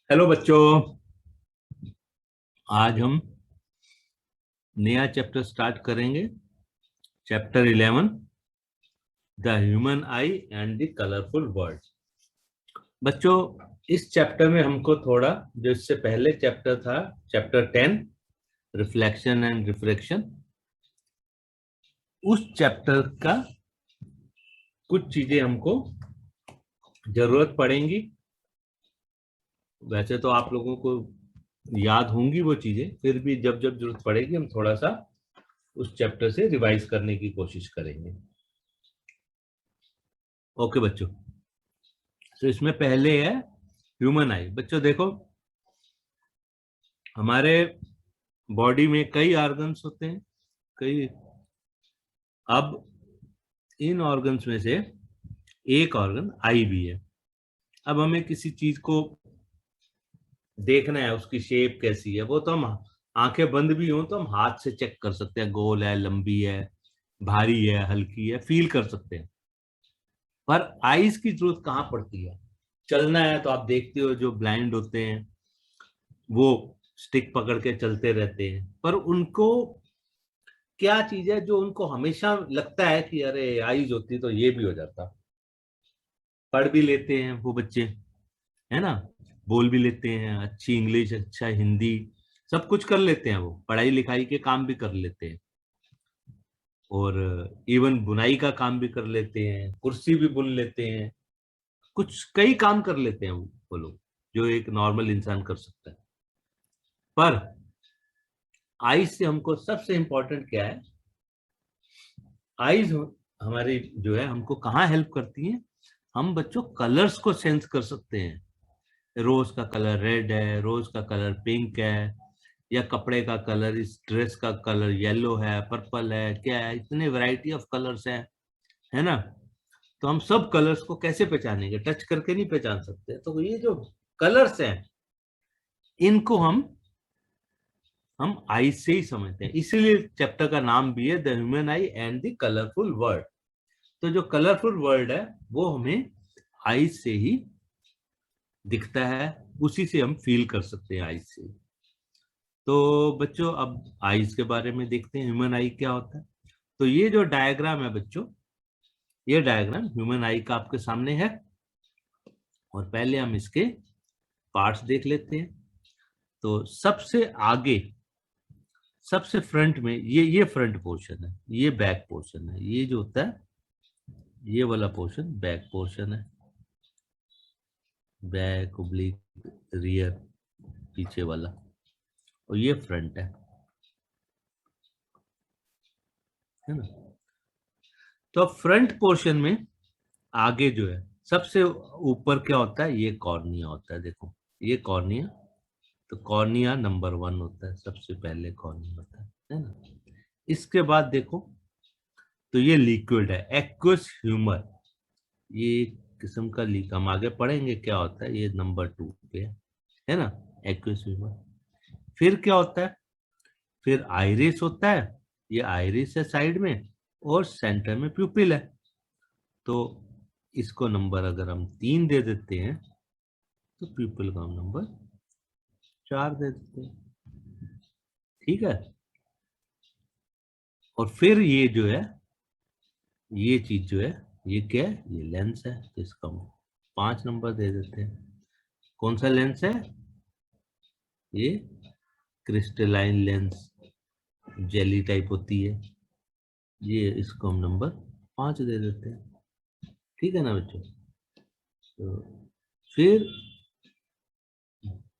Hello बच्चों, आज हम नया चैप्टर स्टार्ट करेंगे। Chapter 11, the human I and the colourful world. बच्चों, इस चैप्टर में हमको थोड़ा, जो इससे पहले चैप्टर था, चैप्टर 10, रिफ्लेक्शन एंड रिफ्रैक्शन, उस चैप्टर का कुछ चीजें हमको जरूरत पड़ेंगी। वैसे तो आप लोगों को याद होंगी वो चीजें, फिर भी जब जब जरूरत पड़ेगी हम थोड़ा सा उस चैप्टर से रिवाइज करने की कोशिश करेंगे। ओके बच्चों, तो इसमें पहले है ह्यूमन आई। बच्चों देखो, हमारे बॉडी में कई ऑर्गन्स होते हैं, कई। अब इन ऑर्गन्स में से एक ऑर्गन आई भी है। अब हमें किसी चीज को देखना है, उसकी शेप कैसी है, वो तो हम आंखें बंद भी हो तो हम हाथ से चेक कर सकते हैं, गोल है, लंबी है, भारी है, हल्की है, फील कर सकते हैं। पर आईज की जरूरत कहाँ पड़ती है? चलना है तो आप देखते हो, जो ब्लाइंड होते हैं वो स्टिक पकड़ के चलते रहते हैं, पर उनको क्या चीज है जो उनको हमेशा लगता है कि अरे आईज होती तो ये भी हो जाता। पढ़ भी लेते हैं वो बच्चे, है ना, बोल भी लेते हैं, अच्छी इंग्लिश, अच्छा हिंदी, सब कुछ कर लेते हैं, वो पढ़ाई लिखाई के काम भी कर लेते हैं, और इवन बुनाई का काम भी कर लेते हैं, कुर्सी भी बुन लेते हैं, कुछ कई काम कर लेते हैं वो लोग, जो एक नॉर्मल इंसान कर सकता है। पर आईज से हमको सबसे इंपॉर्टेंट क्या है? आईज हमारी जो है हमको कहाँ हेल्प करती है? हम बच्चों कलर्स को सेंस कर सकते हैं। रोज का कलर रेड है, रोज का कलर पिंक है, या कपड़े का कलर, इस ड्रेस का कलर येलो है, पर्पल है, क्या है, इतने वैरायटी ऑफ कलर्स हैं, है ना। तो हम सब कलर्स को कैसे पहचानेंगे? टच करके नहीं पहचान सकते। तो ये जो कलर्स हैं, इनको हम आई से ही समझते हैं, इसीलिए चैप्टर का नाम भी है the human I and the colourful world. तो जो कलरफुल वर्ल्ड है वो हमें आईज से ही दिखता है, उसी से हम फील कर सकते हैं, आईज से। तो बच्चों, अब आईज के बारे में देखते हैं, ह्यूमन आई क्या होता है। तो ये जो डायग्राम है बच्चों, ये डायग्राम ह्यूमन आई का आपके सामने है, और पहले हम इसके पार्ट्स देख लेते हैं। तो सबसे आगे, सबसे फ्रंट में ये फ्रंट पोर्शन है, ये बैक पोर्शन है, ये जो होता है ये वाला पोर्शन बैक पोर्शन है, बैक ओब्लिक रियर, पीछे वाला, और ये फ्रंट है ना। तो फ्रंट पोर्शन में आगे जो है सबसे ऊपर क्या होता है? ये कॉर्निया होता है। देखो ये कॉर्निया, तो कॉर्निया नंबर 1 होता है, सबसे पहले कॉर्निया होता है ना। इसके बाद देखो, तो ये लिक्विड है, एक्वस ह्यूमर, ये एक किस्म का लीक, हम आगे पढ़ेंगे क्या होता है, ये नंबर 2 पे है ना, एक्वस ह्यूमर। फिर क्या होता है? फिर आइरिस होता है, ये आइरिस है साइड में, और सेंटर में प्यूपिल है। तो इसको नंबर अगर हम 3 दे देते हैं, तो प्यूपिल का हम नंबर 4 दे देते हैं, ठीक है। और फिर ये जो है, ये चीज जो है, ये क्या है? ये लेंस है, तो इसका हम 5 नंबर दे देते हैं। कौन सा लेंस है? ये क्रिस्टलाइन लेंस, जेली टाइप होती है, ये इसको हम नंबर 5 दे देते हैं, ठीक है ना बच्चों। तो फिर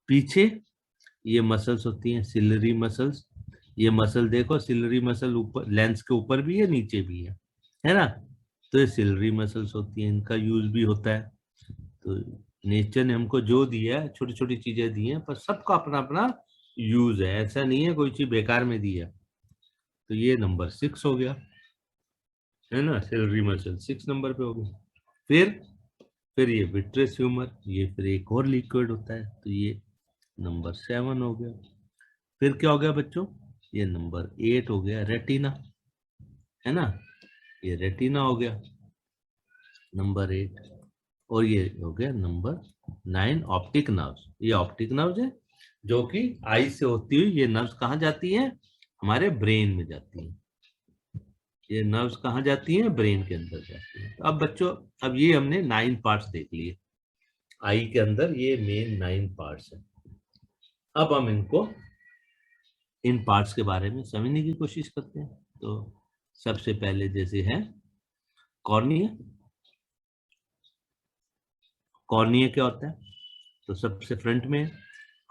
पीछे ये मसल्स होती हैं, सिलरी मसल्स। ये मसल देखो, सिलरी मसल ऊपर लेंस के ऊपर भी है, नीचे भी है ना। तो ये सिलरी मसल्स होती हैं, इनका यूज भी होता है। तो नेचर ने हमको जो दिया है, छोटी छोटी चीजें दी हैं, पर सबका अपना अपना यूज है, ऐसा नहीं है कोई चीज बेकार में दी है। तो ये नंबर 6 हो गया, है ना, सिलरी मसल 6 नंबर पे हो गया। फिर ये विट्रेस ह्यूमर, ये फिर एक और लिक्विड होता है, तो ये नंबर 7 हो गया। फिर क्या हो गया बच्चों? ये नंबर 8 हो गया, रेटिना, है ना, ये रेटिना हो गया नंबर 8। और ये हो गया नंबर 9 ऑप्टिक नर्व्स। ये ऑप्टिक नर्व्स है जो कि आई से होती हुई ये नर्व्स कहाँ जाती है, हमारे ब्रेन में जाती है। ये नर्व्स कहाँ जाती हैं, ब्रेन के अंदर जाती है। अब बच्चों, अब ये हमने 9 पार्ट्स देख लिए आई के अंदर, ये मेन 9 पार्ट्स है। अब हम इनको, इन पार्ट्स के बारे में समझने की कोशिश करते हैं। तो सबसे पहले जैसे है कॉर्निया। कॉर्निया क्या होता है, तो सबसे फ्रंट में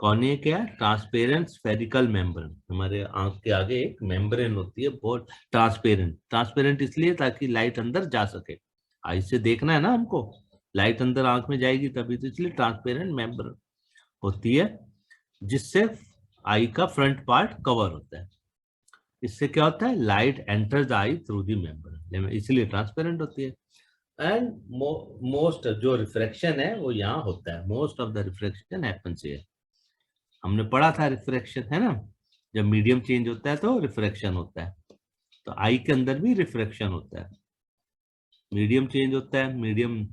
कॉर्निया क्या है, ट्रांसपेरेंट स्फेरिकल मेम्ब्रेन। हमारे आंख के आगे एक मेम्ब्रेन होती है बहुत ट्रांसपेरेंट। ट्रांसपेरेंट इसलिए ताकि लाइट अंदर जा सके, आई से देखना है ना हमको, लाइट अंदर आंख में जाएगी तभी, तो इसलिए ट्रांसपेरेंट मेम्ब्रेन होती है जिससे आई का फ्रंट पार्ट कवर होता है। इससे क्या होता है, light enters the I through the membrane, इसलिए ट्रांसपेरेंट होती है। एंड मोस्ट जो रिफ्रैक्शन है वो यहाँ होता है, most of the refraction happens here. हमने पढ़ा था रिफ्रैक्शन, है ना, जब मीडियम चेंज होता है तो रिफ्रैक्शन होता है। तो आई के अंदर भी रिफ्रैक्शन होता है, मीडियम चेंज होता है। मीडियम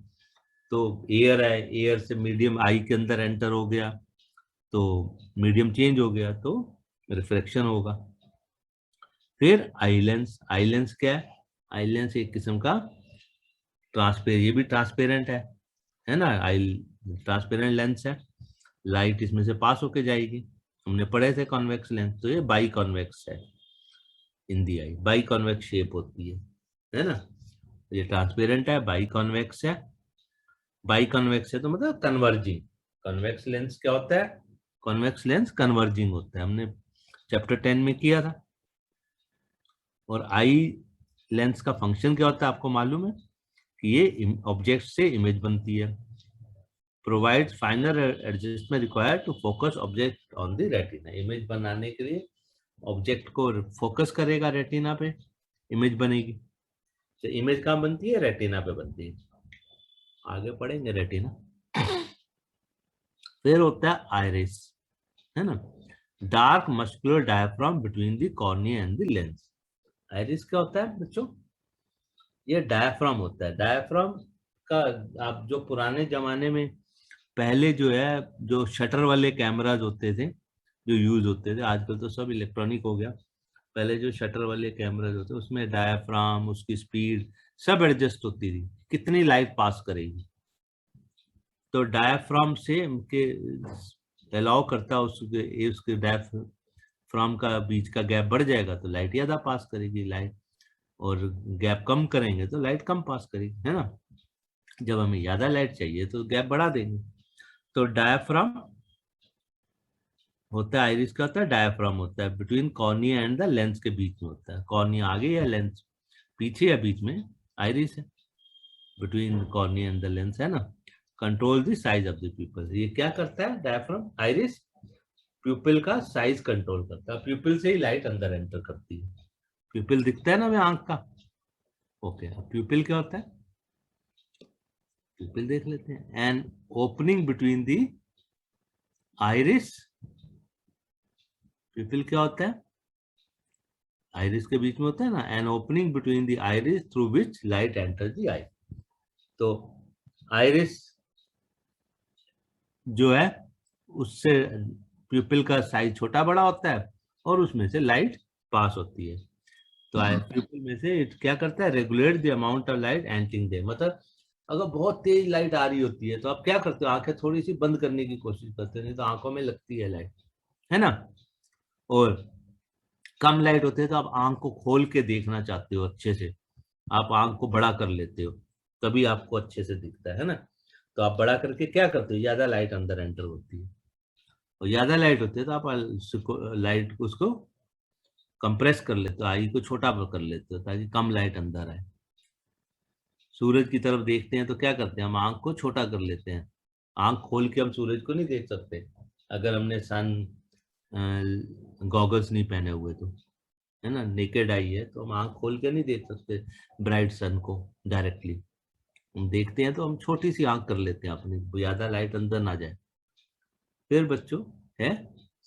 तो एयर है, एयर से मीडियम आई के अंदर एंटर हो गया तो मीडियम चेंज हो गया तो रिफ्रैक्शन होगा। फिर आई लेंस। आई लेंस क्या है, आई लेंस एक किस्म का ये भी ट्रांसपेरेंट है ना, आई ट्रांसपेरेंट लेंस है। लाइट इसमें से पास होके जाएगी। हमने पढ़े थे कॉन्वेक्स लेंस, तो ये बाई कॉन्वेक्स है इन दी आई, बाई कॉन्वेक्स शेप होती है ना। ये ट्रांसपेरेंट है, बाई कॉन्वेक्स है। बाई कॉन्वेक्स है तो मतलब कन्वर्जिंग। कॉन्वेक्स लेंस क्या होता है, कॉन्वेक्स लेंस कन्वर्जिंग होता है, हमने चैप्टर 10 में किया था। और आई लेंस का फंक्शन क्या होता है आपको मालूम है, कि ये ऑब्जेक्ट से इमेज बनती है। Provides final adjustment required to focus object on the retina. Image बनाने के लिए ऑब्जेक्ट को फोकस करेगा रेटिना पे, इमेज बनेगी। तो इमेज कहाँ बनती है, रेटिना पे बनती है। आगे पढ़ेंगे रेटिना। फिर होता है आइरिस, है ना, dark muscular diaphragm between the cornea and the lens. Iris क्या होता है बच्चों, ये डायफ्राम होता है। डायफ्राम का, आप जो पुराने जमाने में पहले जो है, जो शटर वाले कैमराज होते थे जो यूज होते थे, आजकल तो सब इलेक्ट्रॉनिक हो गया। पहले जो शटर वाले कैमराज होते उसमें डायफ्राम, उसकी स्पीड सब एडजस्ट होती थी, कितनी लाइट पास करेगी। तो डायफ्राम से उनके अलाउ करता है, उसके डायफ्राम का बीच का गैप बढ़ जाएगा तो लाइट ज्यादा पास करेगी लाइट, और गैप कम करेंगे तो लाइट कम पास करेगी, है ना। जब हमें ज्यादा लाइट चाहिए तो गैप बढ़ा देंगे। तो डायफ्राम होता है, आइरिस का होता है, डायफ्राम होता है between cornea and the lens के बीच में होता है। कॉर्निया आगे या लेंस पीछे या बीच में, आइरिस है between cornea and the lens, है ना। Control the size of the pupal. ये क्या करता है डायफ्राम, आइरिस प्यूपिल का साइज कंट्रोल करता है। प्यूपिल से ही लाइट अंदर एंटर करती है। प्यूपिल दिखता है ना हमें आंख का, ओके। अब प्यूपिल क्या होता है, प्यूपिल देख लेते हैं। N opening between the iris, प्यूपिल क्या होता है, आइरिस के बीच में होता है ना, an opening between the iris through which light enter the eye. तो आइरिस जो है उससे प्यूपिल का साइज छोटा बड़ा होता है और उसमें से लाइट पास होती है। तो प्यूपिल में से क्या करता है, regulate the amount of light entering the. मतलब अगर बहुत तेज लाइट आ रही होती है तो आप क्या करते हो, आंखें थोड़ी सी बंद करने की कोशिश करते हो, नहीं तो आंखों में लगती है लाइट, है ना। और कम लाइट होती है तो आप आंख को खोल के देखना चाहते हो अच्छे से, आप आंख को बड़ा कर लेते हो, तभी आपको अच्छे से दिखता है ना। तो आप बड़ा करके क्या करते हो, ज्यादा लाइट अंदर एंटर होती है, और ज्यादा लाइट होती है तो आप लाइट को उसको कंप्रेस कर लेते हो, आई को छोटा कर लेते हो ताकि कम लाइट अंदर आए। सूरज की तरफ देखते हैं तो क्या करते हैं, हम आंख को छोटा कर लेते हैं। आंख खोल के हम सूरज को नहीं देख सकते अगर हमने सन गॉगल्स नहीं पहने हुए तो, है ना। नेकेड आई है तो हम आंख खोल के नहीं देख सकते ब्राइट सन को डायरेक्टली। हम देखते हैं तो हम छोटी सी आंख कर लेते हैं अपनी, ज्यादा लाइट अंदर ना जाए। फिर बच्चों है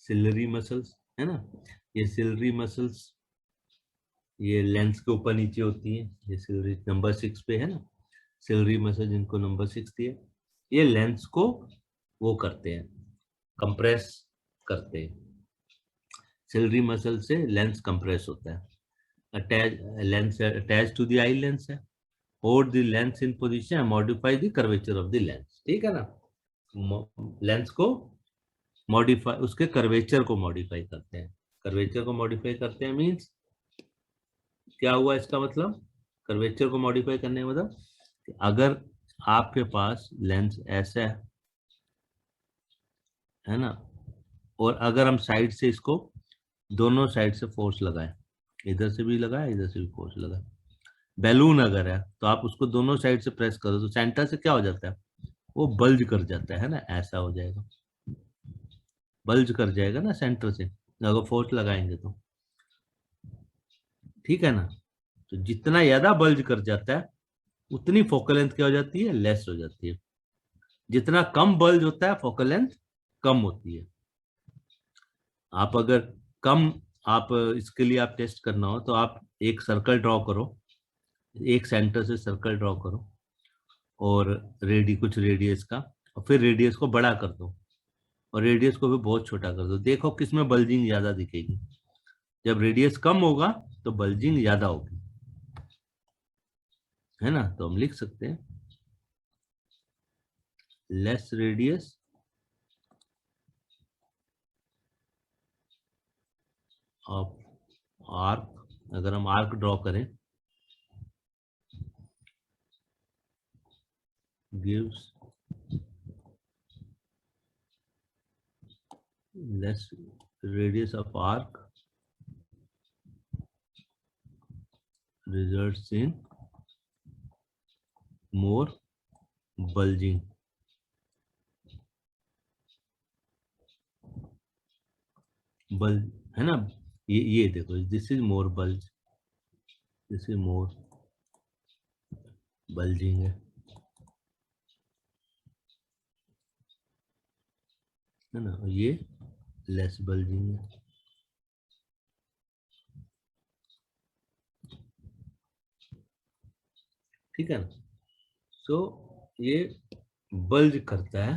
सिलरी मसल्स, है ना। ये सिलरी मसल्स ये लेंस के ऊपर नीचे होती है, ये सिलरी नंबर 6 पे है ना। सिलरी मसल जिनको नंबर 6 दिया, ये लेंस को वो करते हैं, कंप्रेस करते हैं। सिलरी मसल से लेंस कंप्रेस होता है, attach lens attach to the eye lens है, hold the lens in position and modify the curvature of the lens. ठीक है ना, लेंस को मॉडिफाई, उसके कर्वेचर को मॉडिफाई करते हैं। कर्वेचर को मॉडिफाई करते हैं मींस क्या हुआ, इसका मतलब कर्वेचर को मॉडिफाई करने का मतलब कि अगर आपके पास लेंस ऐसा है ना, और अगर हम साइड से इसको दोनों साइड से फोर्स लगाए, इधर से भी लगाए इधर से भी फोर्स लगाए, बैलून अगर है तो आप उसको दोनों साइड से प्रेस करो तो सेंटर से क्या हो जाता है, वो बल्ज कर जाता है ना, ऐसा हो जाएगा, बल्ज कर जाएगा ना सेंटर से अगर फोर्स लगाएंगे तो। ठीक है ना, तो जितना ज्यादा बल्ज कर जाता है उतनी फोकल लेंथ क्या हो जाती है, लेस हो जाती है। जितना कम बल्ज होता है फोकल लेंथ कम होती है। आप अगर कम, आप इसके लिए आप टेस्ट करना हो तो आप एक सर्कल ड्रॉ करो, एक सेंटर से सर्कल ड्रॉ करो और कुछ रेडियस का, और फिर रेडियस को बड़ा कर दो और रेडियस को भी बहुत छोटा कर दो, देखो किसमें बल्जिंग ज्यादा दिखेगी। जब रेडियस कम होगा तो बल्जिंग ज्यादा होगी, है ना। तो हम लिख सकते हैं लेस रेडियस ऑफ आर्क, अगर हम आर्क ड्रॉ करें, gives less radius of arc results in more bulging। Bulge है ना, ये देखो, this is more bulge, this is more bulging है ना, और ये लेस बल्जिंग है। ठीक है ना, सो ये बल्ज करता है,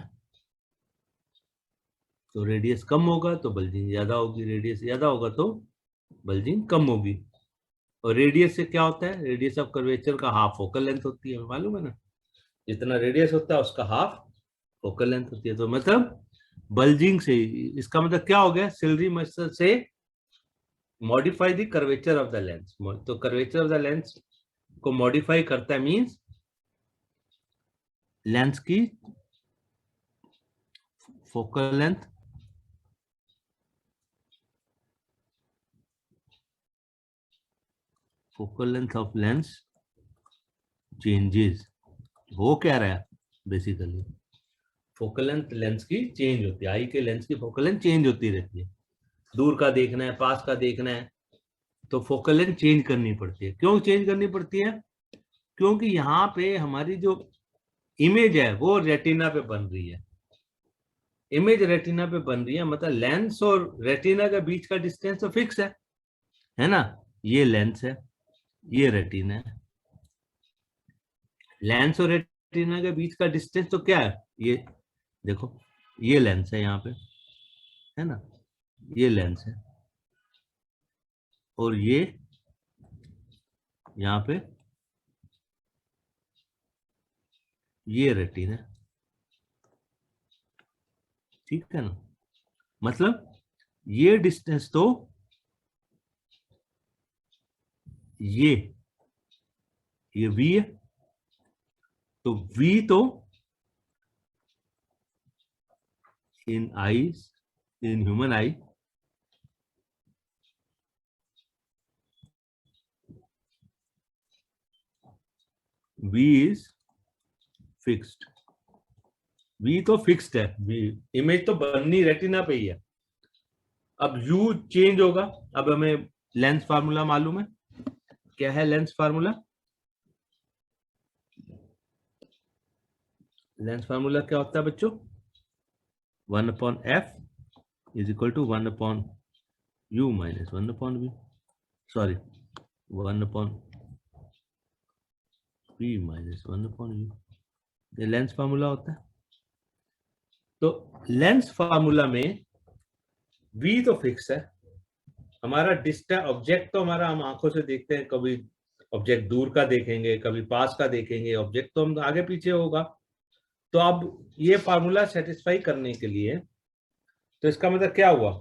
तो रेडियस कम होगा तो बल्जिंग ज्यादा होगी, रेडियस ज्यादा होगा तो बल्जिंग कम होगी। और रेडियस से क्या होता है, रेडियस ऑफ कर्वेचर का हाफ फोकल लेंथ होती है, मालूम है ना, जितना रेडियस होता है उसका हाफ फोकल लेंथ होती है। तो मतलब बल्जिंग से, इसका मतलब क्या हो गया, सिलरी मसल से modify the curvature of the lens, तो कर्वेचर ऑफ द लेंस को मॉडिफाई करता है मींस लेंस की focal length of lens changes. वो क्या रहा है, बेसिकली फोकल लेंथ लेंस की चेंज होती है, आई के लेंस की फोकल लेंथ चेंज होती रहती है, दूर का देखना है पास का देखना है तो फोकल लेंथ चेंज करनी पड़ती है। क्यों चेंज करनी पड़ती है, क्योंकि यहाँ पे हमारी जो इमेज है वो रेटिना पे बन रही है, इमेज रेटिना पे बन रही है, मतलब लेंस और रेटिना के बीच का डिस्टेंस तो फिक्स है ना, ये लेंस है ये रेटिना है, लेंस और रेटिना के बीच का डिस्टेंस तो क्या है, ये देखो, ये लेंस है यहाँ पे, है ना, ये लेंस है और ये यहाँ पे ये रेटिना है। ठीक है ना, मतलब ये डिस्टेंस तो ये V है, तो V तो in eyes, in human I V is fixed, V तो फिक्स्ड है, V इमेज तो बननी रेटिना पे ही है। अब U चेंज होगा, अब हमें लेंस फार्मूला मालूम है, क्या है लेंस फार्मूला, लेंस फार्मूला क्या होता है बच्चों, 1/f is equal to 1/u minus 1/v, sorry 1/, v minus 1/u, ये लेंस फार्मूला होता है। तो लेंस फार्मूला में v तो फिक्स है, हमारा डिस्टेंस ऑब्जेक्ट तो हमारा हम आंखों से देखते हैं, कभी ऑब्जेक्ट दूर का देखेंगे, कभी पास का देखेंगे, ऑब्जेक्ट तो हम आगे पीछे होगा। तो अब ये फार्मूला सेटिस्फाई करने के लिए, तो इसका मतलब क्या हुआ,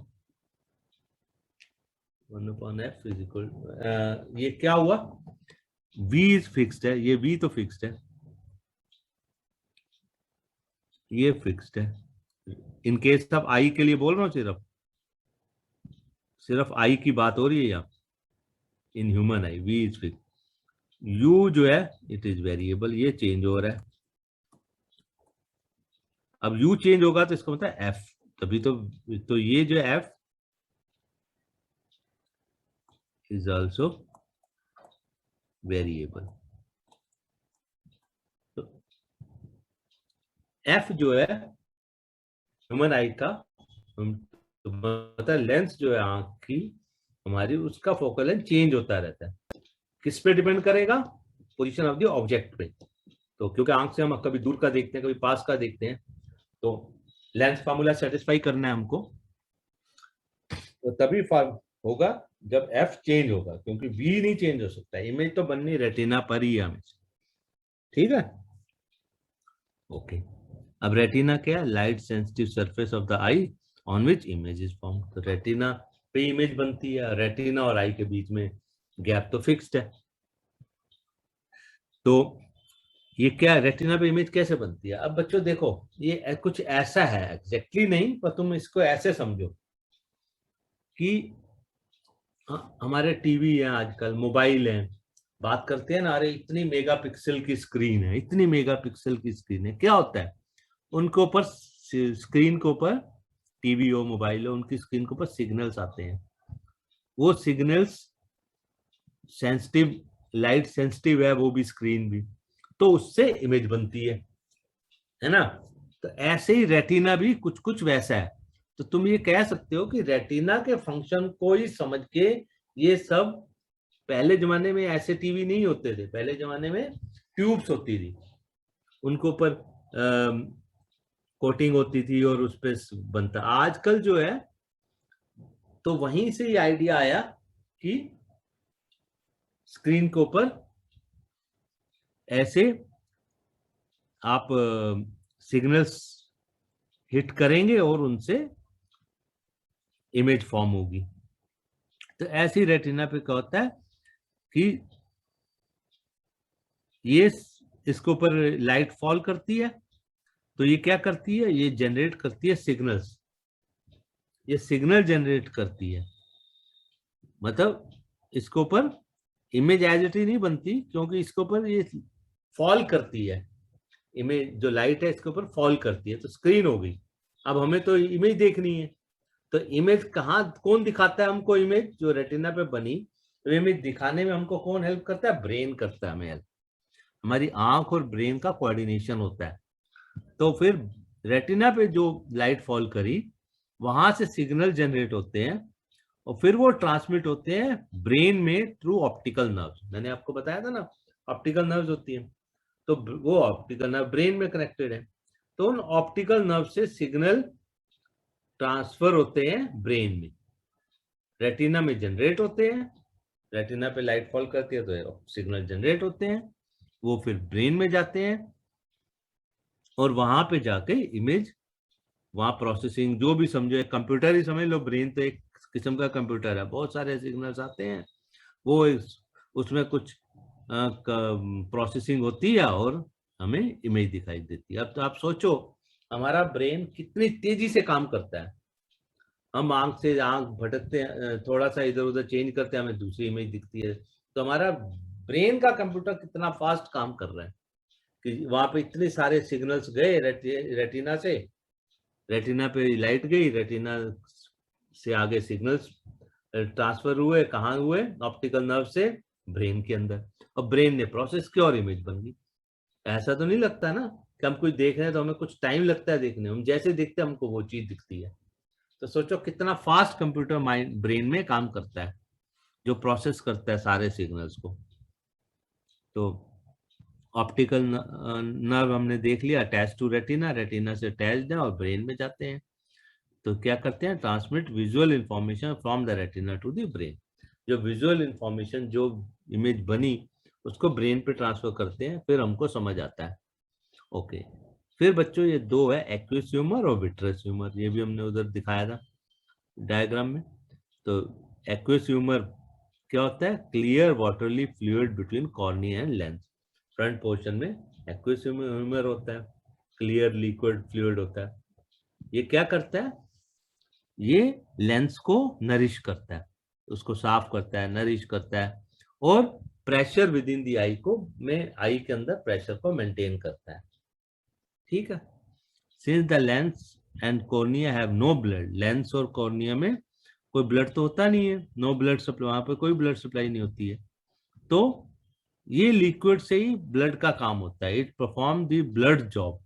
1/f इज इक्वल, ये क्या हुआ, v इज फिक्स्ड है, ये v तो फिक्स्ड है, ये फिक्स्ड है। इन केस ऑफ i के लिए बोल रहा हूँ, सिर्फ i की बात हो रही है यहाँ, in human I v is fixed, u जो है इट इज वेरिएबल, ये चेंज हो रहा है। अब u चेंज होगा तो इसका मतलब f, तभी तो ये जो f इज आल्सो वेरिएबल। तो f जो है ह्यूमन आई का, तो मतलब लेंस जो है आंख की हमारी, उसका फोकल लेंथ चेंज होता रहता है। किस पे डिपेंड करेगा, पोजीशन ऑफ द ऑब्जेक्ट पे। तो क्योंकि आंख से हम कभी दूर का देखते हैं, कभी पास का देखते हैं, तो लेंस फार्मूला सेटिस्फाई करना है हमको, तो तभी होगा जब f चेंज होगा, क्योंकि v नहीं चेंज हो सकता, इमेज तो बननी रेटिना पर ही है हमेशा। ठीक है, ओके। अब रेटिना क्या है, light sensitive surface of the I on which image is form. तो रेटिना पे इमेज बनती है, रेटिना और आई के बीच में गैप तो फिक्स्ड है। तो ये क्या, रेटिना पे इमेज कैसे बनती है। अब बच्चों देखो, ये कुछ ऐसा है, एग्जैक्टली नहीं, पर तुम इसको ऐसे समझो कि हमारे टीवी है आजकल, मोबाइल है, बात करते हैं ना, अरे इतनी मेगापिक्सल की स्क्रीन है, इतनी मेगापिक्सल की स्क्रीन है। क्या होता है, उनके ऊपर स्क्रीन के ऊपर, टीवी हो मोबाइल हो, उनकी स्क्रीन के ऊपर सिग्नल्स आते हैं। वो सिग्नल्स सेंसिटिव, लाइट सेंसिटिव है वो भी, स्क्रीन भी, तो उससे इमेज बनती है ना। तो ऐसे ही रेटिना भी कुछ कुछ वैसा है। तो तुम ये कह सकते हो कि रेटिना के फंक्शन को ही समझ के, ये सब, पहले जमाने में ऐसे टीवी नहीं होते थे, पहले जमाने में ट्यूब्स होती थी, उनके ऊपर कोटिंग होती थी और उस पर बनता। आजकल जो है, तो वहीं से ही आइडिया आया कि स्क्रीन के ऊपर ऐसे आप सिग्नल्स हिट करेंगे और उनसे इमेज फॉर्म होगी। तो ऐसी रेटिना पे क्या होता है कि ये इसके ऊपर लाइट फॉल करती है, तो ये क्या करती है, ये जनरेट करती है सिग्नल्स, ये सिग्नल जनरेट करती है, मतलब इसके ऊपर इमेज एज इट नहीं बनती, क्योंकि इसके ऊपर ये फॉल करती है, इमेज जो लाइट है इसके ऊपर फॉल करती है, तो स्क्रीन हो गई। अब हमें तो इमेज देखनी है, तो इमेज कहाँ, कौन दिखाता है हमको इमेज, जो रेटिना पे बनी, तो इमेज दिखाने में हमको कौन हेल्प करता है, ब्रेन करता है हमें हेल्प। हमारी आंख और ब्रेन का कोऑर्डिनेशन होता है। तो फिर रेटिना पे जो लाइट फॉल करी, वहां से सिग्नल जनरेट होते हैं और फिर वो ट्रांसमिट होते हैं ब्रेन में थ्रू ऑप्टिकल नर्व्स। मैंने आपको बताया था ना, ऑप्टिकल नर्व्स होती हैं, तो वो ऑप्टिकल नर्व ब्रेन में कनेक्टेड है। तो उन ऑप्टिकल नर्व से सिग्नल ट्रांसफर होते हैं ब्रेन में, रेटिना में जनरेट होते हैं, रेटिना पे लाइट फॉल करती है तो सिग्नल जनरेट होते हैं, वो फिर ब्रेन में जाते हैं और वहां पे जाके इमेज, वहां प्रोसेसिंग, जो भी समझो, एक कंप्यूटर ही समझ लो, ब्रेन तो एक किस्म का कंप्यूटर है, बहुत सारे सिग्नल्स आते हैं, वो उसमें कुछ प्रोसेसिंग होती है और हमें इमेज दिखाई देती है। अब तो आप सोचो हमारा ब्रेन कितनी तेजी से काम करता है, हम आंख से आंख भटकते हैं, थोड़ा सा इधर उधर चेंज करते हैं, हमें दूसरी इमेज दिखती है। तो हमारा ब्रेन का कंप्यूटर कितना फास्ट काम कर रहा है कि वहां पे इतने सारे सिग्नल्स गए रेटिना से, रेटिना पे लाइट गई, रेटिना से आगे सिग्नल्स ट्रांसफर हुए, कहाँ हुए, ऑप्टिकल नर्व से ब्रेन के अंदर, और ब्रेन ने प्रोसेस किया और इमेज बन गई। ऐसा तो नहीं लगता ना कि हम कुछ देख रहे हैं तो हमें कुछ टाइम लगता है देखने, हम जैसे देखते हैं हमको वो चीज दिखती है। तो सोचो कितना फास्ट कंप्यूटर माइंड ब्रेन में काम करता है, जो प्रोसेस करता है सारे सिग्नल्स को। तो ऑप्टिकल नर्व हमने देख लिया, अटैच टू रेटिना, रेटिना से अटैच्ड है और ब्रेन में जाते हैं। तो क्या करते हैं, transmit visual information from the retina to the brain. जो विजुअल इंफॉर्मेशन, जो इमेज बनी, उसको ब्रेन पे ट्रांसफर करते हैं, फिर हमको समझ आता है। ओके, फिर बच्चों ये दो है, एक्वियस ह्यूमर और विट्रस ह्यूमर, ये भी हमने उधर दिखाया था डायग्राम में। तो एक्वियस ह्यूमर क्या होता है, clear waterly fluid between cornea and lens. Front portion में एक्वियस ह्यूमर होता है, क्लियर लिक्विड फ्लूइड होता है। ये क्या करता है, ये लेंस को नरिश करता है, उसको साफ करता है, नरिश करता है, और प्रेशर विद इन दी आई को, में आई के अंदर प्रेशर को मेंटेन करता है। ठीक है, since the lens and cornea have no blood, lens और कॉर्निया में कोई ब्लड तो होता नहीं है, नो ब्लड सप्लाई, वहां पे कोई ब्लड सप्लाई नहीं होती है, तो ये लिक्विड से ही ब्लड का काम होता है। It perform the blood job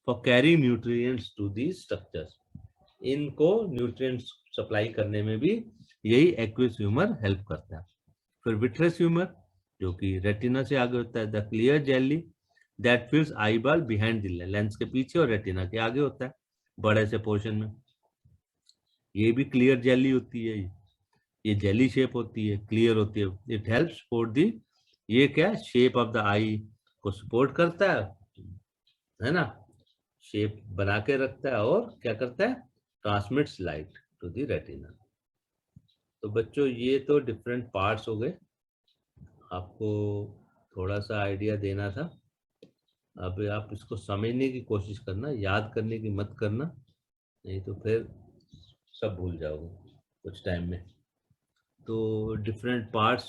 for carry nutrients to the structures. इनको न्यूट्रिएंट्स सप्लाई करने में भी यही एक्वियस ह्यूमर हेल्प करता है। फिर विट्रस ह्यूमर, जो कि रेटिना से आगे होता है, the clear jelly that fills eyeball behind the lens के पीछे और रेटिना के आगे होता है, बड़े से पोर्शन में। ये भी क्लियर जेली होती है, ये जेली शेप होती है, क्लियर होती है। इट हेल्प्स फॉर दी, ये क्या, शेप ऑफ द आई को सपोर्ट करता है ना, शेप बना के रखता है, और क्या करता है, transmits light to the retina. तो बच्चों ये तो डिफरेंट पार्ट्स हो गए, आपको थोड़ा सा आइडिया देना था। अब आप इसको समझने की कोशिश करना, याद करने की मत करना, नहीं तो फिर सब भूल जाओगे कुछ टाइम में। तो डिफरेंट पार्ट्स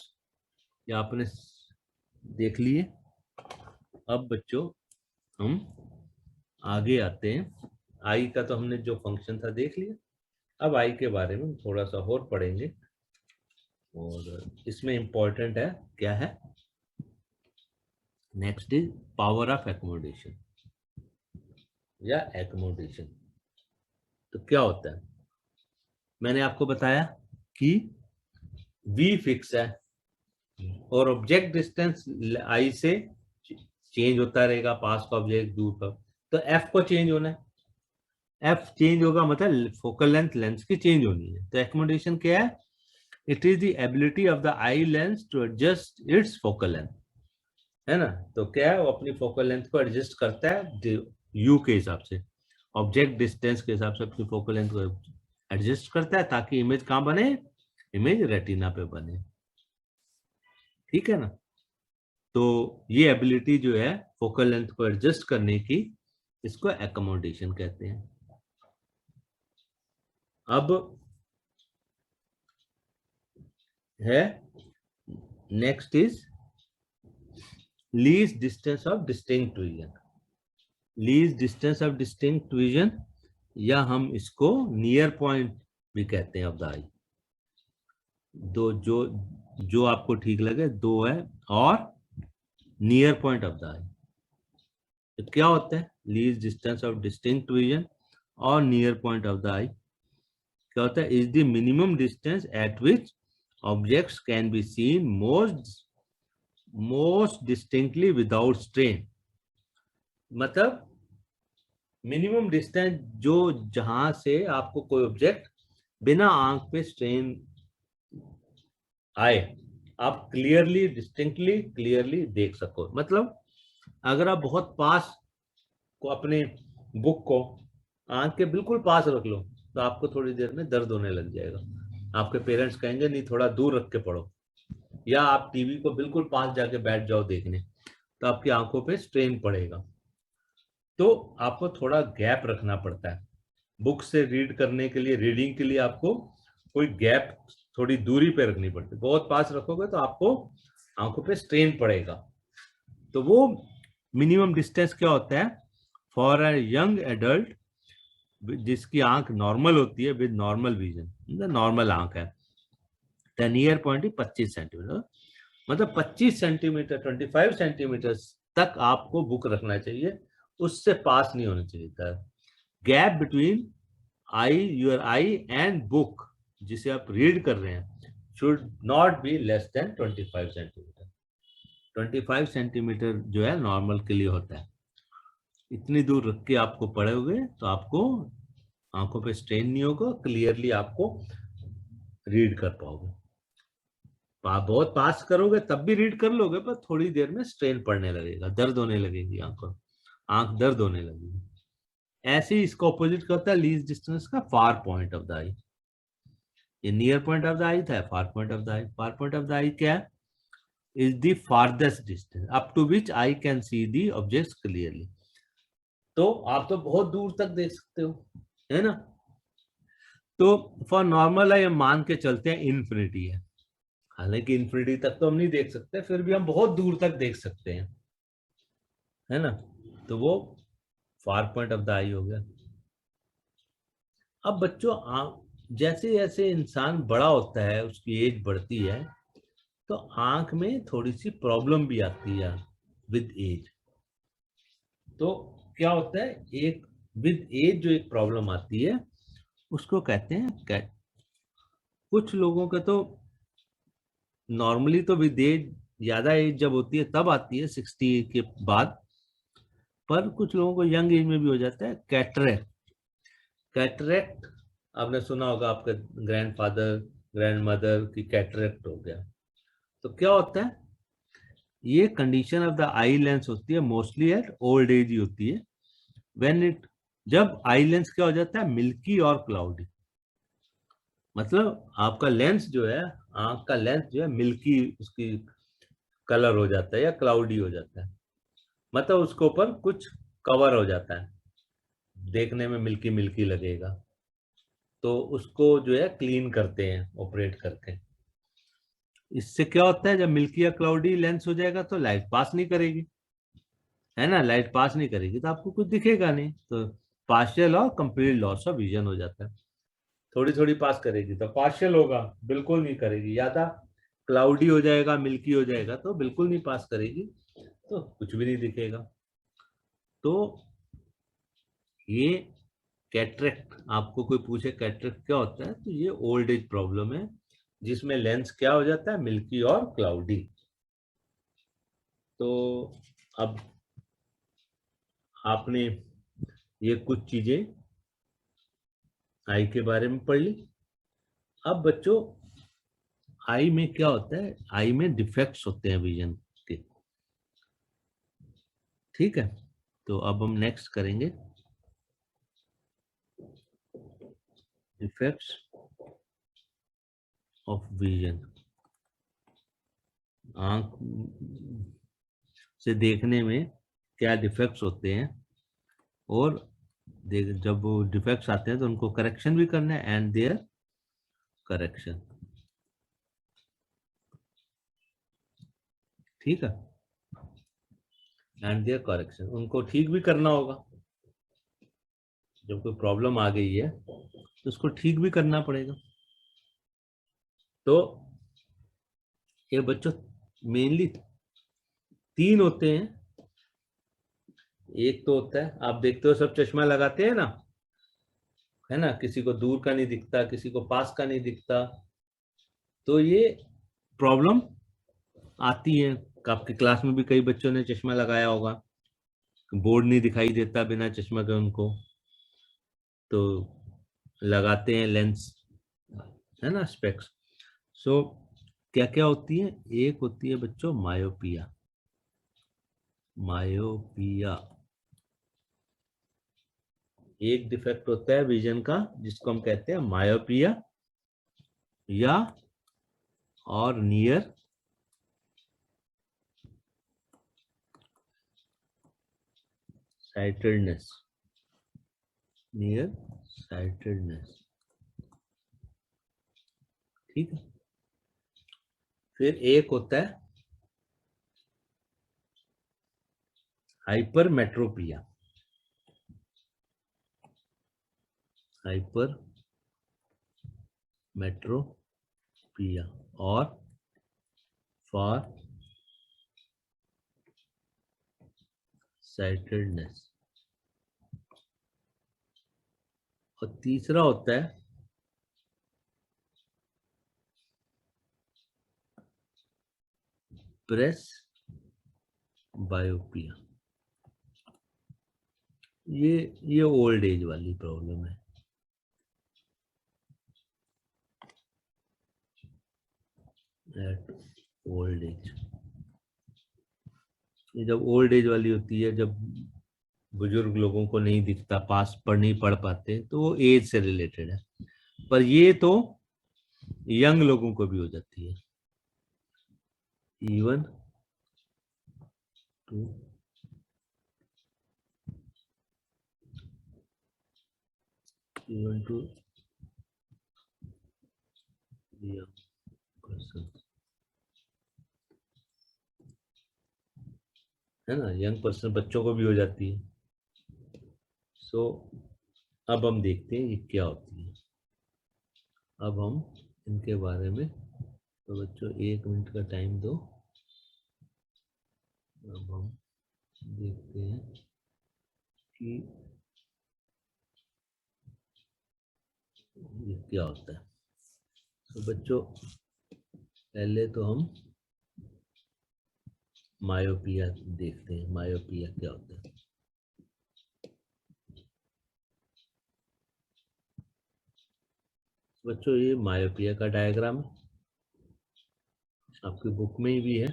ये आपने देख लिए। अब बच्चों हम आगे आते हैं। आई का तो हमने जो फंक्शन था देख लिया, अब आई के बारे में थोड़ा सा और पढ़ेंगे, और इसमें इंपॉर्टेंट है क्या है, next is power of accommodation या एकोमोडेशन। तो क्या होता है, मैंने आपको बताया कि v फिक्स है और ऑब्जेक्ट डिस्टेंस आई से चेंज होता रहेगा, पास का ऑब्जेक्ट, दूर का, तो f को चेंज होना है। f चेंज होगा मतलब फोकल लेंथ, लेंस की चेंज होनी है। तो एकोमोडेशन क्या है, it is the ability of the eye lens to adjust its focal length, है ना। तो क्या है, वो अपनी फोकल लेंथ को एडजस्ट करता है यू के हिसाब से, ऑब्जेक्ट डिस्टेंस के हिसाब से अपनी फोकल लेंथ को एडजस्ट करता है, ताकि इमेज कहाँ बने, इमेज रेटिना पे बने। ठीक है ना। तो ये एबिलिटी जो है फोकल लेंथ को एडजस्ट करने की, इसको एकोमोडेशन कहते हैं। अब है next is least distance of distinct vision. Least distance of distinct vision, या हम इसको नियर पॉइंट भी कहते हैं ऑफ द आई। दो जो जो आपको ठीक लगे, दो है, और near point of the eye. तो क्या होता है least distance of distinct vision और near point of the eye, क्या होता है, is the minimum distance eight which objects can be seen most distinctly without strain. मतलब मिनिमम डिस्टेंस जो, जहां से आपको कोई ऑब्जेक्ट बिना आंख पे स्ट्रेन आए, आप क्लियरली, डिस्टिंक्टली क्लियरली देख सको। मतलब अगर आप बहुत पास को अपने बुक को आंख के बिल्कुल पास रख लो, तो आपको थोड़ी देर में दर्द होने लग जाएगा। आपके पेरेंट्स कहेंगे नहीं थोड़ा दूर रख के पढ़ो, या आप टीवी को बिल्कुल पास जाके बैठ जाओ देखने, तो आपकी आंखों पे स्ट्रेन पड़ेगा। तो आपको थोड़ा गैप रखना पड़ता है बुक से रीड करने के लिए, रीडिंग के लिए आपको कोई गैप, थोड़ी दूरी पे रखनी पड़ती है। बहुत पास रखोगे तो आपको आंखों पे स्ट्रेन पड़ेगा। तो वो मिनिमम डिस्टेंस क्या होता है, फॉर अ यंग एडल्ट जिसकी आंख नॉर्मल होती है, विद नॉर्मल विजन, नॉर्मल आंख है, द नियर पॉइंट 25 सेंटीमीटर। मतलब 25 सेंटीमीटर, 25 सेंटीमीटर तक आपको बुक रखना चाहिए, उससे पास नहीं होना चाहिए था। Gap between I, your I and book जिसे आप रीड कर रहे हैं, should not be less than 25 centimetre. 25 centimetre जो है नॉर्मल के लिए होता है। इतनी दूर रख के आपको पढ़ोगे तो आपको आंखों पे स्ट्रेन नहीं होगा, क्लियरली आपको रीड कर पाओगे। बहुत पास करोगे तब भी रीड कर लोगे, पर थोड़ी देर में स्ट्रेन पड़ने लगेगा, दर्द होने लगेगी आंखों, आंख दर्द होने लगेगी। ऐसे ही इसका ऑपोजिट क्या होता है लीस्ट डिस्टेंस का, far point of the eye. ये near point of the eye था, far point of the eye. Far point of the eye क्या है? Is the farthest distance up to which eye can see the objects clearly. तो आप तो बहुत दूर तक देख सकते हो, है ना। तो फॉर नॉर्मल आई हम मान के चलते हैं इन्फिनिटी है, हालांकि इन्फिनिटी तक तो हम नहीं देख सकते, फिर भी हम बहुत दूर तक देख सकते हैं, है ना। तो वो फार पॉइंट ऑफ द आई हो गया। अब बच्चों जैसे जैसे इंसान बड़ा होता है, उसकी एज बढ़ती है, तो आंख में थोड़ी सी प्रॉब्लम भी आती है विद एज। तो क्या होता है, एक विद एज जो एक प्रॉब्लम आती है उसको कहते हैं कैट। कुछ लोगों का तो नॉर्मली तो विद एज, ज्यादा एज जब होती है तब आती है 60 के बाद, पर कुछ लोगों को यंग एज में भी हो जाता है कैटरेक्ट। कैटरेक्ट आपने सुना होगा, आपके ग्रैंडफादर ग्रैंड मदर की कैटरेक्ट हो गया। तो क्या होता है, ये condition of the eye lens होती है, मोस्टली एट ओल्ड एज ही होती है। व्हेन इट, जब आई लेंस क्या हो जाता है, मिल्की और क्लाउडी। मतलब आपका लेंस जो है, आंख का लेंस जो है मिल्की, उसकी कलर हो जाता है या क्लाउडी हो जाता है, मतलब उसके ऊपर कुछ कवर हो जाता है, देखने में मिल्की मिल्की लगेगा। तो उसको जो है क्लीन करते हैं ऑपरेट करके। इससे क्या होता है, जब मिल्की या क्लाउडी लेंस हो जाएगा तो लाइट पास नहीं करेगी, है ना। लाइट पास नहीं करेगी तो आपको कुछ दिखेगा नहीं, तो पार्शियल और कंप्लीट लॉस ऑफ विजन हो जाता है। थोड़ी थोड़ी पास करेगी तो पार्शियल होगा, बिल्कुल नहीं करेगी। ज्यादा क्लाउडी हो जाएगा, मिल्की हो जाएगा तो बिल्कुल नहीं पास करेगी, तो कुछ भी नहीं दिखेगा। तो ये कैटरेक्ट, आपको कोई पूछे कैटरेक्ट क्या होता है, तो ये ओल्ड एज प्रॉब्लम है जिसमें लेंस क्या हो जाता है, मिल्की और क्लाउडी। तो अब आपने ये कुछ चीजें आई के बारे में पढ़ ली। अब बच्चों, आई में क्या होता है, आई में डिफेक्ट्स होते हैं विजन के, ठीक है। तो अब हम नेक्स्ट करेंगे डिफेक्ट्स ऑफ विजन। आंख से देखने में क्या डिफेक्ट्स होते हैं, और जब वो डिफेक्ट्स आते हैं तो उनको करेक्शन भी करना है, एंड देयर करेक्शन, ठीक है। एंड देयर करेक्शन, उनको ठीक भी करना होगा। जब कोई प्रॉब्लम आ गई है तो उसको ठीक भी करना पड़ेगा। तो ये बच्चों मेनली तीन होते हैं। एक तो होता है, आप देखते हो सब चश्मा लगाते हैं ना, है ना, किसी को दूर का नहीं दिखता, किसी को पास का नहीं दिखता। तो ये प्रॉब्लम आती है। आपकी क्लास में भी कई बच्चों ने चश्मा लगाया होगा, बोर्ड नहीं दिखाई देता बिना चश्मा के उनको, तो लगाते हैं लेंस, है ना, स्पेक्स। सो क्या क्या होती है, एक होती है बच्चों मायोपिया। मायोपिया एक डिफेक्ट होता है विजन का जिसको हम कहते हैं मायोपिया, या और नियर साइटेडनेस। नियर साइटेडनेस, ठीक है। फिर एक होता है हाइपरमेट्रोपिया। हाइपरमेट्रोपिया और फॉर साइटेडनेस। और तीसरा होता है प्रेस बायोपिया, ये ओल्ड एज वाली प्रॉब्लम है। एट ओल्ड एज, ये जब ओल्ड एज वाली होती है, जब बुजुर्ग लोगों को नहीं दिखता, पास पढ़ नहीं पढ़ पाते, तो वो एज से रिलेटेड है। पर ये तो यंग लोगों को भी हो जाती है। Even to even to young person, है ना, यंग पर्सन बच्चों को भी हो जाती है। सो अब हम देखते हैं ये क्या होती है। अब हम इनके बारे में, तो बच्चों 1 मिनट का टाइम दो। अब हम देखते हैं कि ये क्या होता है। तो बच्चों पहले तो हम मायोपिया देखते हैं, मायोपिया क्या होता है। बच्चों ये मायोपिया का डायग्राम आपकी बुक में ही भी है।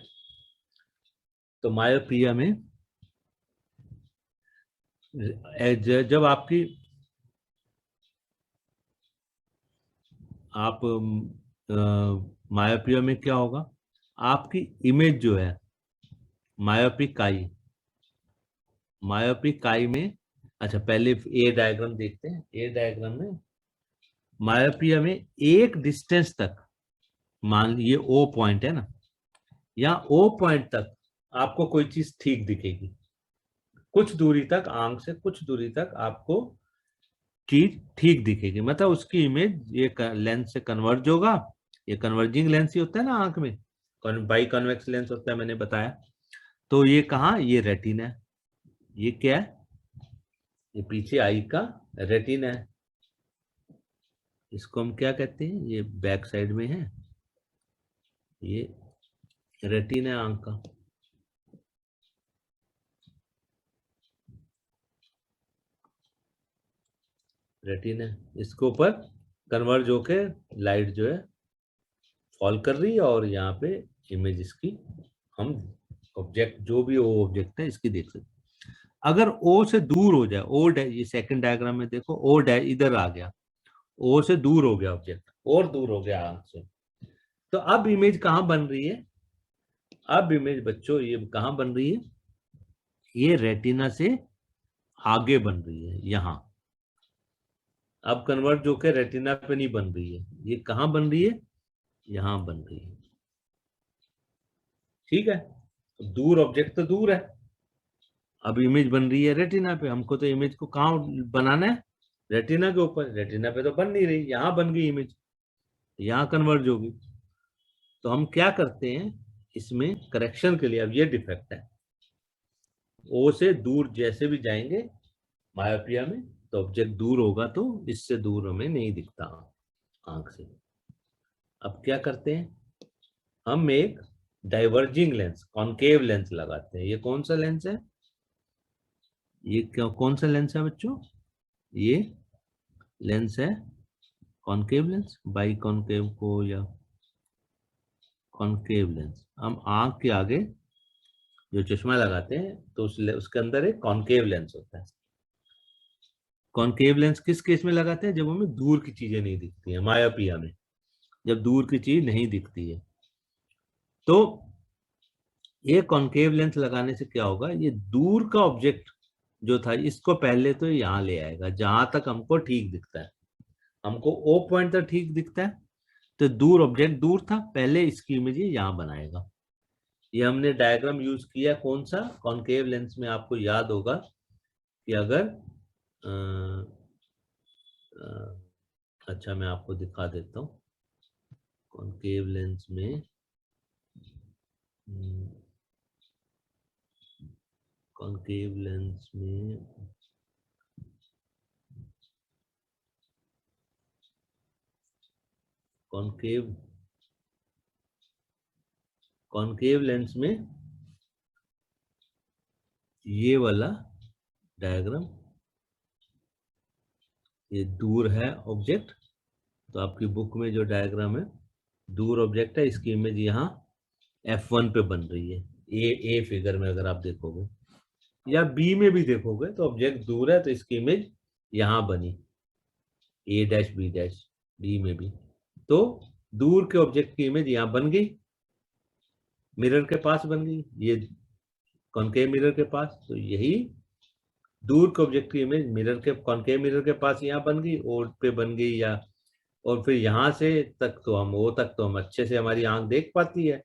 तो मायोपिया में जब आपकी आप मायोपिया में क्या होगा, आपकी इमेज जो है मायोपिक काई, मायोपिक काई में, अच्छा पहले ए डायग्राम देखते हैं। ए डायग्राम में मायोपिया में एक डिस्टेंस तक, मान ये ओ पॉइंट है ना, यहाँ ओ पॉइंट तक आपको कोई चीज ठीक दिखेगी। कुछ दूरी तक, आंख से कुछ दूरी तक आपको चीज ठीक दिखेगी, मतलब उसकी इमेज ये लेंस से कन्वर्ज होगा। ये कन्वर्जिंग लेंस ही होता है ना आंख में, बाई कॉन्वेक्स लेंस होता है, मैंने बताया। तो ये कहाँ, ये रेटिना है। ये क्या है, ये पीछे आई का रेटिना है। इसको हम क्या कहते हैं, ये बैक साइड में है, ये रेटिना है आंख का। रेटिना, इसके ऊपर कन्वर्ज होके लाइट जो है फॉल कर रही है, और यहाँ पे इमेज इसकी हम ऑब्जेक्ट, जो भी वो ऑब्जेक्ट है इसकी देख सकते हैं। अगर ओ से दूर हो जाए, ओ ये सेकंड डायग्राम में देखो, ओ इधर आ गया, ओ से दूर हो गया ऑब्जेक्ट, और दूर हो गया आंख से, तो अब इमेज कहाँ बन रही है। अब इमेज बच्चों ये कहाँ बन रही है, ये रेटिना से आगे बन रही है यहाँ। अब कन्वर्ट होकर रेटिना पे नहीं बन रही है, ये कहाँ बन रही है, यहाँ बन रही है। ठीक है, तो दूर ऑब्जेक्ट तो दूर है, अब इमेज बन रही है रेटिना पे। हमको तो इमेज को कहाँ बनाना है, रेटिना के ऊपर। रेटिना पे तो बन नहीं रही, यहाँ बन गई इमेज, यहाँ कन्वर्ज होगी। तो हम क्या करते हैं इसमें करेक्शन के लिए, अब ये डिफेक्ट है, ओ से दूर जैसे भी जाएंगे मायोपिया में, तो ऑब्जेक्ट दूर होगा तो इससे दूर हमें नहीं दिखता आंख से। अब क्या करते हैं, हम एक डाइवर्जिंग लेंस, कॉनकेव लेंस लगाते हैं। ये कौन सा लेंस है, ये क्या, कौन सा लेंस है बच्चों, ये लेंस है कॉनकेव लेंस, बाई कॉनकेव को या कॉनकेव लेंस। हम आंख के आगे जो चश्मा लगाते हैं तो उसके अंदर एक कॉनकेव लेंस होता है। कॉनकेव लेंस किस केस में लगाते हैं, जब हमें दूर की चीजें नहीं दिखती है, मायोपिया में जब दूर की चीज नहीं दिखती है। तो ये कॉनकेव लेंस लगाने से क्या होगा, ये दूर का ऑब्जेक्ट जो था इसको पहले तो यहाँ ले आएगा जहां तक हमको ठीक दिखता है। हमको ओ पॉइंट तक ठीक दिखता है, तो दूर ऑब्जेक्ट दूर था, पहले इसकी इमेज यहाँ बनाएगा। ये हमने डायग्राम यूज किया कौन सा, कॉनकेव लेंस में। आपको याद होगा कि अगर अच्छा मैं आपको दिखा देता हूँ कॉनकेव लेंस में। कॉनकेव लेंस में कॉनकेव कॉनकेव लेंस में ये वाला डायग्राम, ये दूर है ऑब्जेक्ट, तो आपकी बुक में जो डायग्राम है दूर ऑब्जेक्ट है, इसकी इमेज यहाँ F1 पे बन रही है। ए फिगर में अगर आप देखोगे या बी में भी देखोगे तो ऑब्जेक्ट दूर है, तो इसकी इमेज यहाँ बनी A dash B dash, D में भी। तो दूर के ऑब्जेक्ट की इमेज यहाँ बन गई, मिरर के पास बन गई, ये कॉनकेव मिरर के पास। तो यही दूर के ऑब्जेक्ट की इमेज मिरर के कॉनकेव मिरर के पास यहाँ बन गई, ओ पे बन गई, या और फिर यहाँ से तक तो हम ओ तक तो हम अच्छे से हमारी आंख देख पाती है,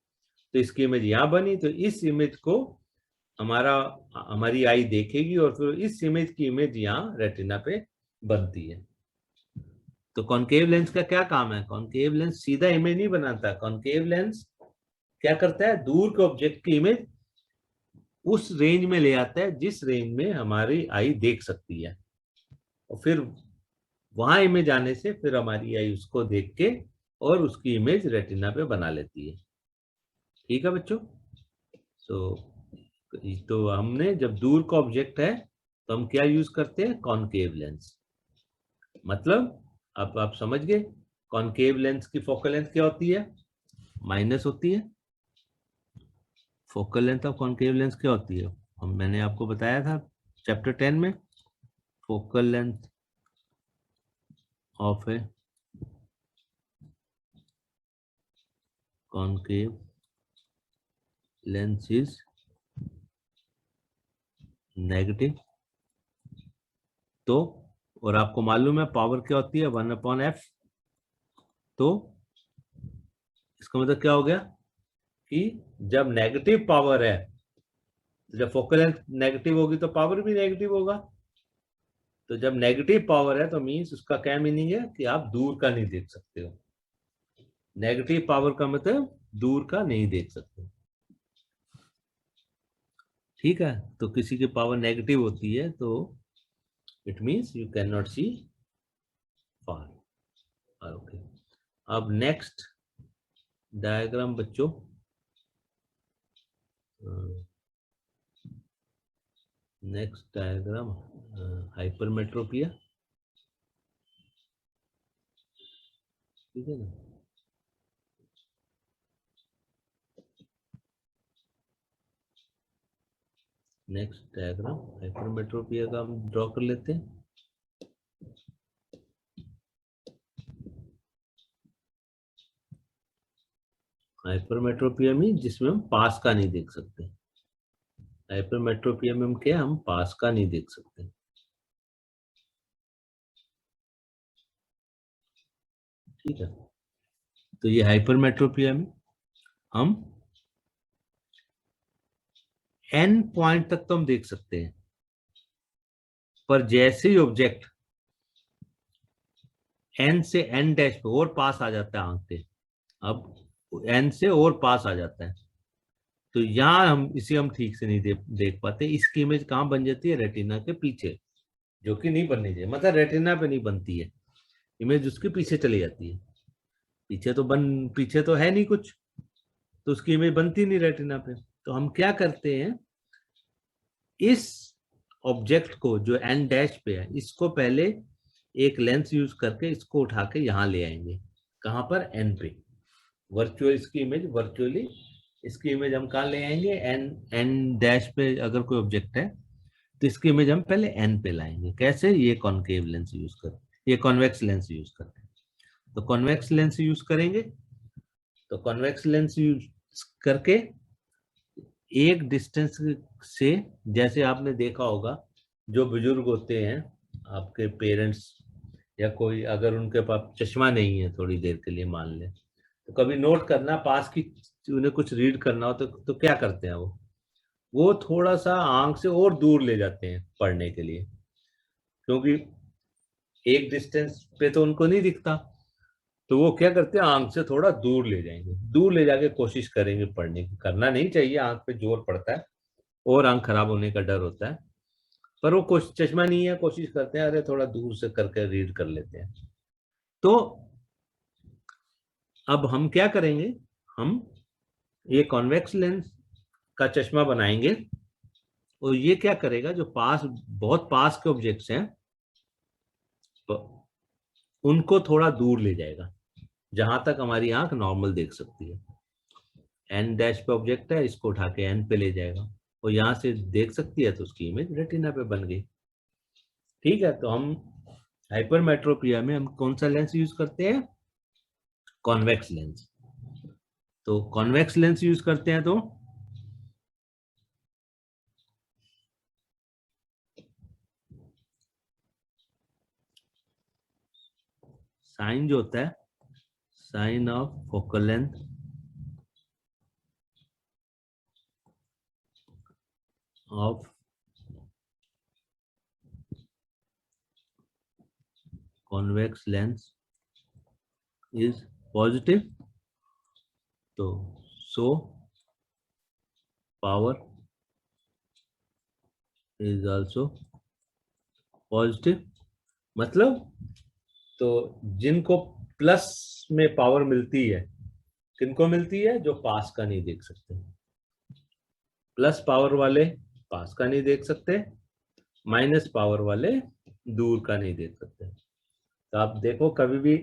तो इसकी इमेज यहाँ बनी। तो इस इमेज को हमारी आई देखेगी और फिर इस इमेज की इमेज यहाँ रेटिना पे बनती है। तो कॉनकेव लेंस का क्या काम है? कॉनकेव लेंस सीधा इमेज नहीं बनाता, कॉनकेव लेंस क्या करता है, दूर के ऑब्जेक्ट की इमेज उस रेंज में ले आता है जिस रेंज में हमारी आई देख सकती है, और फिर वहां इमेज आने से फिर हमारी आई उसको देख के और उसकी इमेज रेटिना पे बना लेती है। ठीक है बच्चों? तो हमने जब दूर का ऑब्जेक्ट है तो हम क्या यूज करते हैं? Concave lens. मतलब अब आप समझ गए कॉनकेव लेंस की फोकल लेंथ क्या होती है? माइनस होती है। Focal length of concave lens क्या होती है? मैंने आपको बताया था चैप्टर 10 में, focal length of A concave lens is negative. तो और आपको मालूम है पावर क्या होती है? 1/f। तो इसका मतलब क्या हो गया कि जब नेगेटिव पावर है, जब फोकल लेंथ नेगेटिव होगी तो पावर भी नेगेटिव होगा। तो जब नेगेटिव पावर है तो मीन्स उसका क्या मीनिंग है कि आप दूर का नहीं देख सकते हो। नेगेटिव पावर का मतलब दूर का नहीं देख सकते। ठीक है? तो किसी की पावर नेगेटिव होती है तो it means you can not see far. Okay, अब नेक्स्ट डायग्राम बच्चों, नेक्स्ट डायग्राम हाइपरमेट्रोपिया। ठीक है ना? नेक्स्ट डायग्राम हाइपरमेट्रोपिया का हम ड्रॉ कर लेते हैं। हाइपरमेट्रोपिया में जिसमें हम पास का नहीं देख सकते। हाइपरमेट्रोपिया में हम क्या, हम पास का नहीं देख सकते। ठीक है? तो ये हाइपरमेट्रोपिया में हम n पॉइंट तक तो हम देख सकते हैं, पर जैसे ही ऑब्जेक्ट n से n डैश पे और पास आ जाता है आंख पे, अब n से और पास आ जाता है, तो यहाँ हम इसे हम ठीक से नहीं देख पाते। इसकी इमेज कहाँ बन जाती है? रेटिना के पीछे, जो कि नहीं बननी चाहिए। मतलब रेटिना पे नहीं बनती है इमेज, उसके पीछे चली जाती है। पीछे तो है नहीं कुछ, तो उसकी इमेज बनती नहीं रेटिना पे। तो हम क्या करते हैं, इस ऑब्जेक्ट को जो एन डैश पे है, इसको पहले एक लेंस यूज करके इसको उठा के यहाँ ले आएंगे। कहाँ पर? एन पे। वर्चुअल इसकी इमेज, वर्चुअली इसकी इमेज हम कहाँ ले आएंगे? एन एन डैश पे अगर कोई ऑब्जेक्ट है तो इसकी इमेज हम पहले एन पे लाएंगे। कैसे? ये कॉनकेव लेंस यूज कर, ये कॉन्वेक्स लेंस यूज करके। तो कॉन्वेक्स लेंस यूज करेंगे, तो कॉन्वेक्स लेंस यूज करके एक डिस्टेंस से, जैसे आपने देखा होगा जो बुजुर्ग होते हैं आपके पेरेंट्स, या कोई अगर उनके पास चश्मा नहीं है थोड़ी देर के लिए मान ले, तो कभी नोट करना पास की, उन्हें कुछ रीड करना हो तो क्या करते हैं वो थोड़ा सा आंख से और दूर ले जाते हैं पढ़ने के लिए, क्योंकि एक डिस्टेंस पे तो उनको नहीं दिखता। तो वो क्या करते हैं, आंख से थोड़ा दूर ले जाएंगे, दूर ले जाके कोशिश करेंगे पढ़ने की। करना नहीं चाहिए, आंख पे जोर पड़ता है और आंख खराब होने का डर होता है। पर वो चश्मा नहीं है, कोशिश करते हैं अरे थोड़ा दूर से करके रीड कर लेते हैं। तो अब हम क्या करेंगे, हम ये कॉन्वेक्स लेंस का चश्मा बनाएंगे और ये क्या करेगा, जो पास, बहुत पास के ऑब्जेक्ट्स हैं उनको थोड़ा दूर ले जाएगा, जहां तक हमारी आंख नॉर्मल देख सकती है। एन डैश पे ऑब्जेक्ट है, इसको उठा के एन पे ले जाएगा और यहाँ से देख सकती है, तो उसकी इमेज रेटिना पे बन गई। ठीक है, तो हम हाइपरमेट्रोपिया में हम कौन सा लेंस यूज करते हैं? Convex lens. तो कॉन्वेक्स लेंस यूज करते हैं तो साइन जो होता है, sign of focal length of convex lens is positive, तो so power is also positive। मतलब तो जिनको प्लस में पावर मिलती है, किनको मिलती है? जो पास का नहीं देख सकते। प्लस पावर वाले पास का नहीं देख सकते, माइनस पावर वाले दूर का नहीं देख सकते। तो आप देखो, कभी भी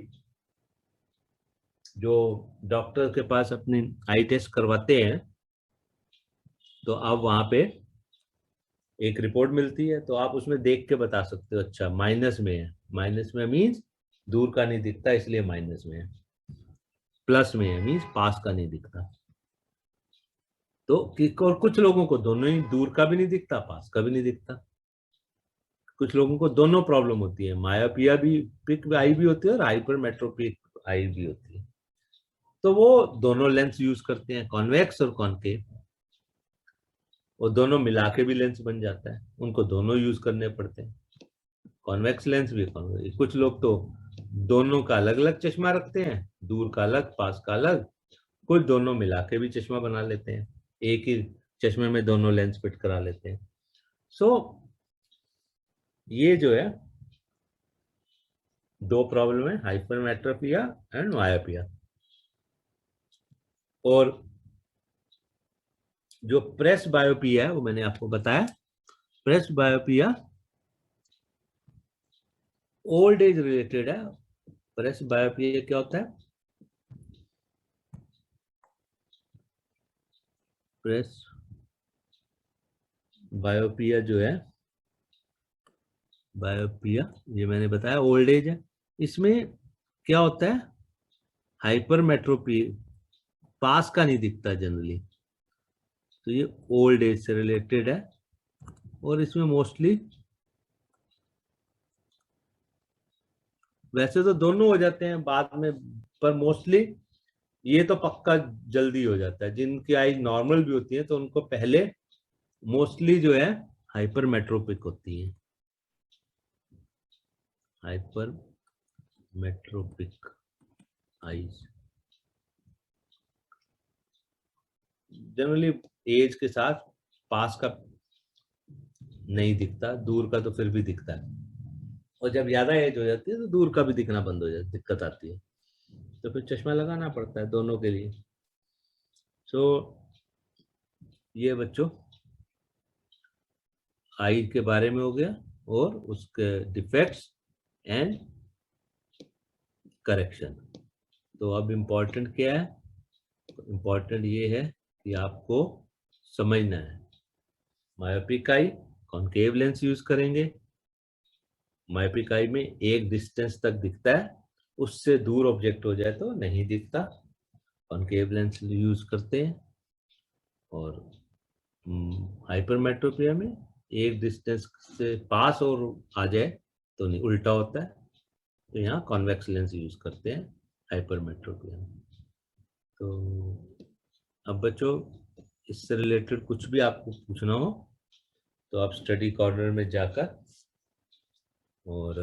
जो डॉक्टर के पास अपनी आई टेस्ट करवाते हैं, तो आप वहां पे एक रिपोर्ट मिलती है, तो आप उसमें देख के बता सकते हो, अच्छा माइनस में है। माइनस में मीन्स दूर का नहीं दिखता, इसलिए माइनस में है। प्लस में है मीन्स पास का नहीं दिखता। तो और कुछ लोगों को दोनों ही, दूर का भी नहीं दिखता, पास का भी नहीं दिखता। कुछ लोगों को दोनों प्रॉब्लम होती है, मायोपिया भी, पिक आई भी होती है और हाइपरमेट्रोपिक आई भी होती है। तो वो दोनों लेंस यूज करते हैं, कॉन्वेक्स और कॉनकेव। वो दोनों मिला के भी लेंस बन जाता है, उनको दोनों यूज करने पड़ते हैं। कॉन्वेक्स लेंस भी, कॉन्वेक्स। कुछ लोग तो दोनों का अलग अलग चश्मा रखते हैं, दूर का अलग, पास का अलग। कुछ दोनों मिला के भी चश्मा बना लेते हैं, एक ही चश्मे में दोनों लेंस फिट करा लेते हैं। सो ये जो है दो प्रॉब्लम है, हाइपरमेट्रोपिया एंड मायोपिया। और जो प्रेस बायोपिया है वो मैंने आपको बताया। प्रेस बायोपिया ओल्ड एज रिलेटेड है। प्रेस बायोपिया क्या होता है? प्रेस बायोपिया जो है, बायोपिया ये मैंने बताया ओल्ड एज है। इसमें क्या होता है? हाइपरमेट्रोपी, पास का नहीं दिखता जनरली, तो ये ओल्ड एज से रिलेटेड है। और इसमें मोस्टली, वैसे तो दोनों हो जाते हैं बाद में, पर मोस्टली ये तो पक्का जल्दी हो जाता है। जिनकी आई नॉर्मल भी होती है तो उनको पहले मोस्टली जो है हाइपरमेट्रोपिक होती है, हाइपरमेट्रोपिक आईज। जनरली एज के साथ पास का नहीं दिखता, दूर का तो फिर भी दिखता है। और जब ज्यादा एज हो जाती है तो दूर का भी दिखना बंद हो जाता है, दिक्कत आती है, तो फिर चश्मा लगाना पड़ता है दोनों के लिए। सो ये बच्चों आई के बारे में हो गया, और उसके डिफेक्ट्स एंड करेक्शन। तो अब इम्पोर्टेंट क्या है? इम्पोर्टेंट ये है कि आपको समझना है, myopic eye concave lens use करेंगे। मायोपिक आई में एक डिस्टेंस तक दिखता है, उससे दूर ऑब्जेक्ट हो जाए तो नहीं दिखता, कॉनकेव लेंस यूज करते हैं। और हाइपरमेट्रोपिया में एक डिस्टेंस से पास और आ जाए तो नहीं, उल्टा होता है, तो यहाँ कॉन्वेक्स लेंस यूज करते हैं हाइपरमेट्रोपिया में। तो अब बच्चों, इससे रिलेटेड कुछ भी आपको पूछना हो तो आप स्टडी कॉर्नर में जाकर और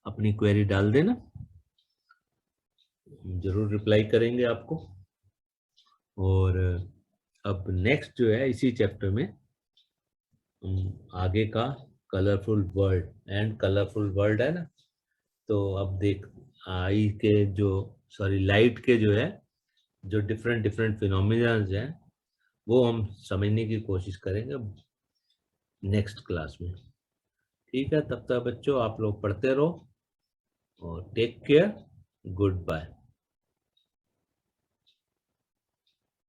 अपनी क्वेरी डाल देना, जरूर रिप्लाई करेंगे आपको। और अब नेक्स्ट जो है इसी चैप्टर में आगे का colourful world and colourful world है ना, तो अब देख आई के जो, सॉरी लाइट के जो है, जो डिफरेंट डिफरेंट फिनोमिना हैं, वो हम समझने की कोशिश करेंगे। नेक्स्ट क्लास में। ठीक है, तब तक बच्चों आप लोग पढ़ते रहो और टेक केयर, गुड बाय।